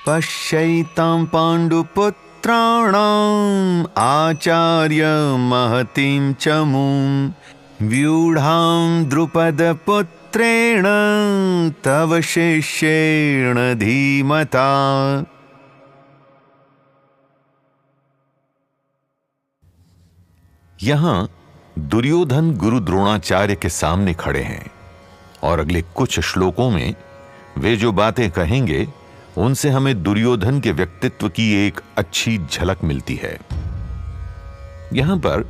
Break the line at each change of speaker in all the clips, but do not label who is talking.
पश्यैतां पाण्डुपुत्राणाम् आचार्य महतीं चमूं व्यूढां द्रुपदपुत्रेण तव शिष्येण धीमता। यहां दुर्योधन गुरु द्रोणाचार्य के सामने खड़े हैं और अगले कुछ श्लोकों में वे जो बातें कहेंगे उनसे हमें दुर्योधन के व्यक्तित्व की एक अच्छी झलक मिलती है। यहां पर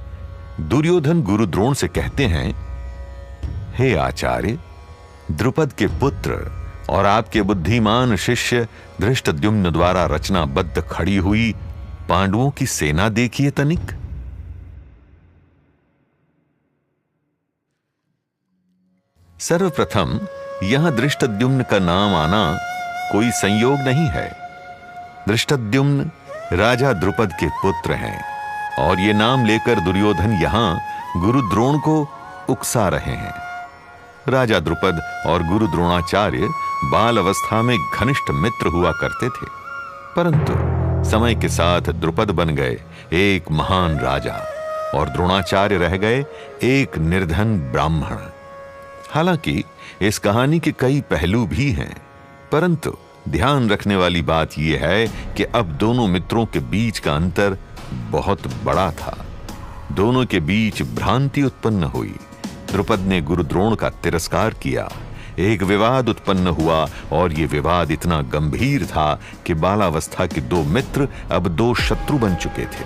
दुर्योधन गुरु द्रोण से कहते हैं, हे आचार्य, द्रुपद के पुत्र और आपके बुद्धिमान शिष्य धृष्टद्युम्न द्वारा रचनाबद्ध खड़ी हुई पांडवों की सेना देखिए तनिक। सर्वप्रथम यहां धृष्टद्युम्न का नाम आना कोई संयोग नहीं है। धृष्टद्युम्न राजा द्रुपद के पुत्र हैं और ये नाम लेकर दुर्योधन यहां गुरु द्रोण को उकसा रहे हैं। राजा द्रुपद और गुरु द्रोणाचार्य बाल अवस्था में घनिष्ठ मित्र हुआ करते थे, परंतु समय के साथ द्रुपद बन गए एक महान राजा और द्रोणाचार्य रह गए एक निर्धन ब्राह्मण। हालांकि इस कहानी के कई पहलू भी हैं, परंतु ध्यान रखने वाली बात यह है कि अब दोनों मित्रों के बीच का अंतर बहुत बड़ा था। दोनों के बीच भ्रांति उत्पन्न हुई। द्रुपद ने गुरु द्रोण का तिरस्कार किया, एक विवाद उत्पन्न हुआ और यह विवाद इतना गंभीर था कि बालावस्था के दो मित्र अब दो शत्रु बन चुके थे।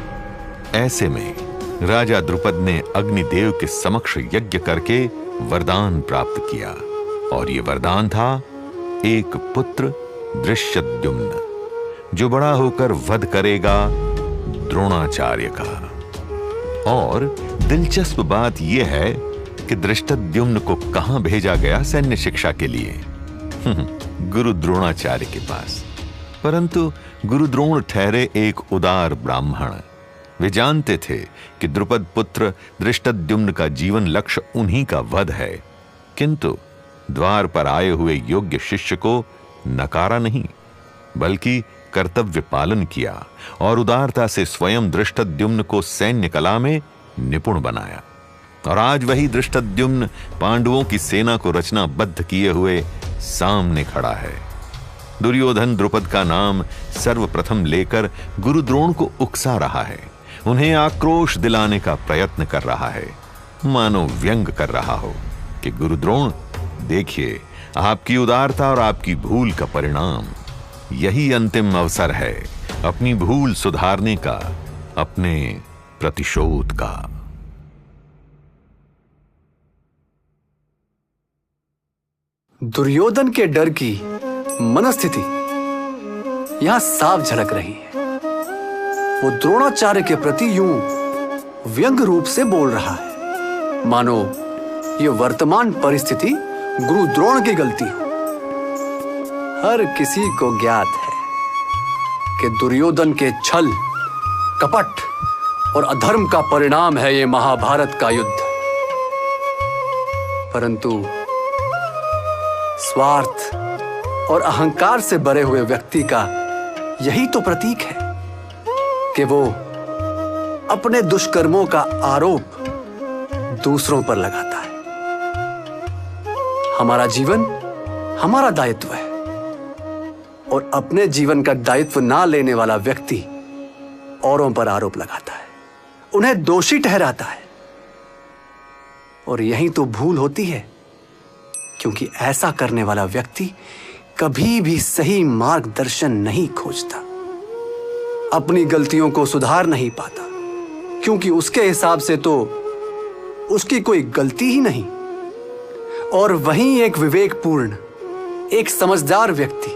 ऐसे में राजा द्रुपद ने अग्निदेव के समक्ष यज्ञ करके वरदान प्राप्त किया और यह वरदान था एक पुत्र धृष्टद्युम्न, जो बड़ा होकर वध करेगा द्रोणाचार्य का। और दिलचस्प बात यह है कि धृष्टद्युम्न को कहां भेजा गया सैन्य शिक्षा के लिए? गुरु द्रोणाचार्य के पास। परंतु गुरु द्रोण ठहरे एक उदार ब्राह्मण। वे जानते थे कि द्रुपद पुत्र धृष्टद्युम्न का जीवन लक्ष्य उन्हीं का वध है, किंतु द्वार पर आए हुए योग्य शिष्य को नकारा नहीं, बल्कि कर्तव्य पालन किया और उदारता से स्वयं धृष्टद्युम्न को सैन्य कला में निपुण बनाया। और आज वही धृष्टद्युम्न पांडवों की सेना को रचनाबद्ध किए हुए सामने खड़ा है। दुर्योधन द्रुपद का नाम सर्वप्रथम लेकर गुरु द्रोण को उकसा रहा है, उन्हें आक्रोश दिलाने का प्रयत्न कर रहा है, मानो व्यंग कर रहा हो कि गुरु द्रोण, देखिए, आपकी उदारता और आपकी भूल का परिणाम, यही अंतिम अवसर है अपनी भूल सुधारने का, अपने प्रतिशोध का।
दुर्योधन के डर की मनस्थिति यहां साफ झलक रही है। वो द्रोणाचार्य के प्रति यूं व्यंग रूप से बोल रहा है, मानो ये वर्तमान परिस्थिति गुरु द्रोण की गलती हो। हर किसी को ज्ञात है कि दुर्योधन के छल, कपट और अधर्म का परिणाम है ये महाभारत का युद्ध। परंतु स्वार्थ और अहंकार से भरे हुए व्यक्ति का यही तो प्रतीक है कि वो अपने दुष्कर्मों का आरोप दूसरों पर लगाता है। हमारा जीवन हमारा दायित्व है और अपने जीवन का दायित्व ना लेने वाला व्यक्ति औरों पर आरोप लगाता है, उन्हें दोषी ठहराता है। और यही तो भूल होती है, क्योंकि ऐसा करने वाला व्यक्ति कभी भी सही मार्गदर्शन नहीं खोजता, अपनी गलतियों को सुधार नहीं पाता, क्योंकि उसके हिसाब से तो उसकी कोई गलती ही नहीं। और वहीं एक विवेकपूर्ण, एक समझदार व्यक्ति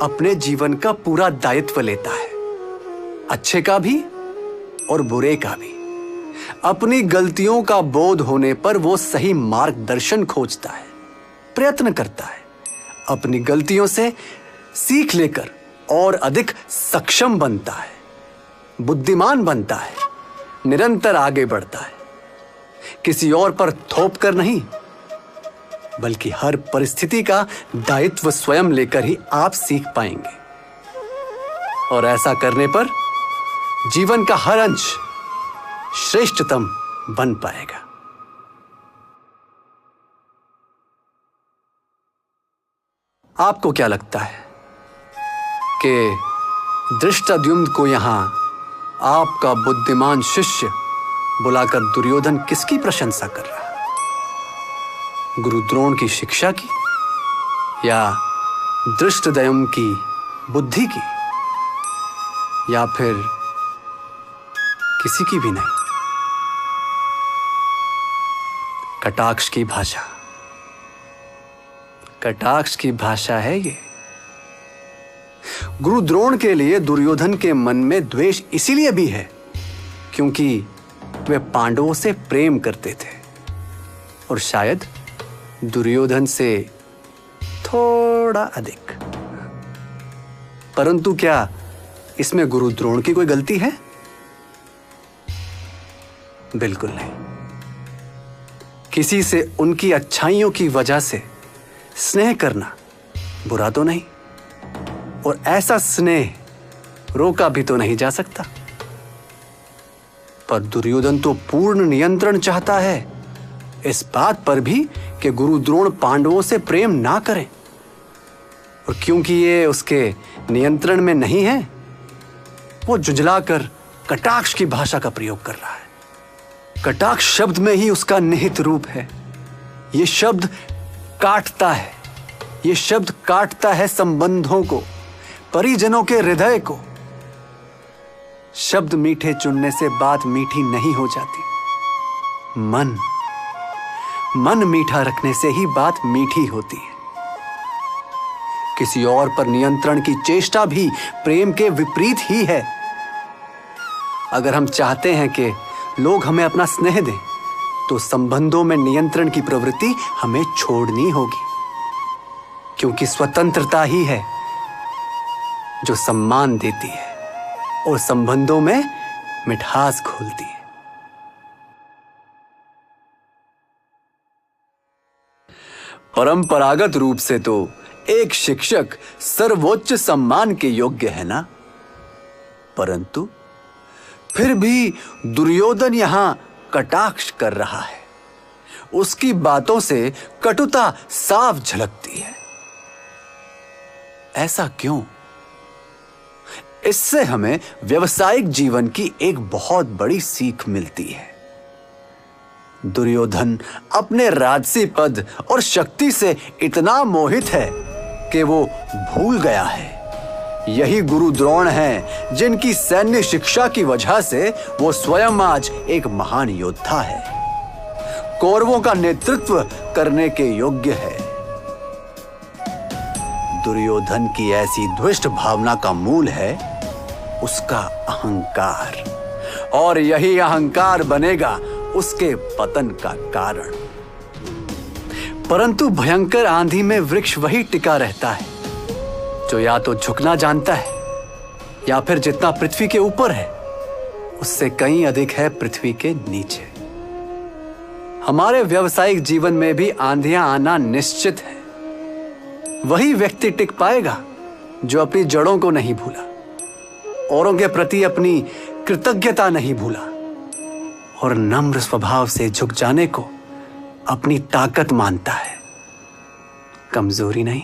अपने जीवन का पूरा दायित्व लेता है, अच्छे का भी और बुरे का भी। अपनी गलतियों का बोध होने पर वो सही मार्गदर्शन खोजता है, प्रयत्न करता है, अपनी गलतियों से सीख लेकर और अधिक सक्षम बनता है, बुद्धिमान बनता है, निरंतर आगे बढ़ता है, किसी और पर थोप कर नहीं, बल्कि हर परिस्थिति का दायित्व स्वयं लेकर ही आप सीख पाएंगे। और ऐसा करने पर जीवन का हर अंश श्रेष्ठतम बन पाएगा। आपको क्या लगता है कि धृष्टद्युम्न को यहां आपका बुद्धिमान शिष्य बुलाकर दुर्योधन किसकी प्रशंसा कर रहा है? गुरु द्रोण की शिक्षा की या धृष्टद्युम्न की बुद्धि की, या फिर किसी की भी नहीं? कटाक्ष की भाषा, कटाक्ष की भाषा है ये। गुरु द्रोण के लिए दुर्योधन के मन में द्वेष इसीलिए भी है क्योंकि वे पांडवों से प्रेम करते थे और शायद दुर्योधन से थोड़ा अधिक। परंतु क्या इसमें गुरु द्रोण की कोई गलती है? बिल्कुल नहीं। किसी से उनकी अच्छाइयों की वजह से स्नेह करना बुरा तो नहीं, और ऐसा स्नेह रोका भी तो नहीं जा सकता। पर दुर्योधन तो पूर्ण नियंत्रण चाहता है, इस बात पर भी कि गुरु द्रोण पांडवों से प्रेम ना करें। और क्योंकि ये उसके नियंत्रण में नहीं है, वो जुझलाकर कटाक्ष की भाषा का प्रयोग कर रहा है। कटाक्ष शब्द में ही उसका निहित रूप है। ये शब्द काटता है, ये शब्द काटता है संबंधों को, परिजनों के हृदय को। शब्द मीठे चुनने से बात मीठी नहीं हो जाती। मन मीठा रखने से ही बात मीठी होती है। किसी और पर नियंत्रण की चेष्टा भी प्रेम के विपरीत ही है। अगर हम चाहते हैं कि लोग हमें अपना स्नेह दें, तो संबंधों में नियंत्रण की प्रवृत्ति हमें छोड़नी होगी, क्योंकि स्वतंत्रता ही है जो सम्मान देती है और संबंधों में मिठास घोलती है। परंपरागत रूप से तो एक शिक्षक सर्वोच्च सम्मान के योग्य है ना, परंतु फिर भी दुर्योधन यहां कटाक्ष कर रहा है। उसकी बातों से कटुता साफ झलकती है। ऐसा क्यों? इससे हमें व्यवसायिक जीवन की एक बहुत बड़ी सीख मिलती है। दुर्योधन अपने राजसी पद और शक्ति से इतना मोहित है कि वो भूल गया है यही गुरु द्रोण हैं जिनकी सैन्य शिक्षा की वजह से वो स्वयं आज एक महान योद्धा है, कौरवों का नेतृत्व करने के योग्य है। दुर्योधन की ऐसी दुष्ट भावना का मूल है उसका अहंकार, और यही अहंकार बनेगा उसके पतन का कारण। परंतु भयंकर आंधी में वृक्ष वही टिका रहता है जो या तो झुकना जानता है या फिर जितना पृथ्वी के ऊपर है उससे कहीं अधिक है पृथ्वी के नीचे। हमारे व्यावसायिक जीवन में भी आंधियां आना निश्चित है। वही व्यक्ति टिक पाएगा जो अपनी जड़ों को नहीं भूला, औरों के प्रति अपनी कृतज्ञता नहीं भूला और नम्र स्वभाव से झुक जाने को अपनी ताकत मानता है, कमजोरी नहीं।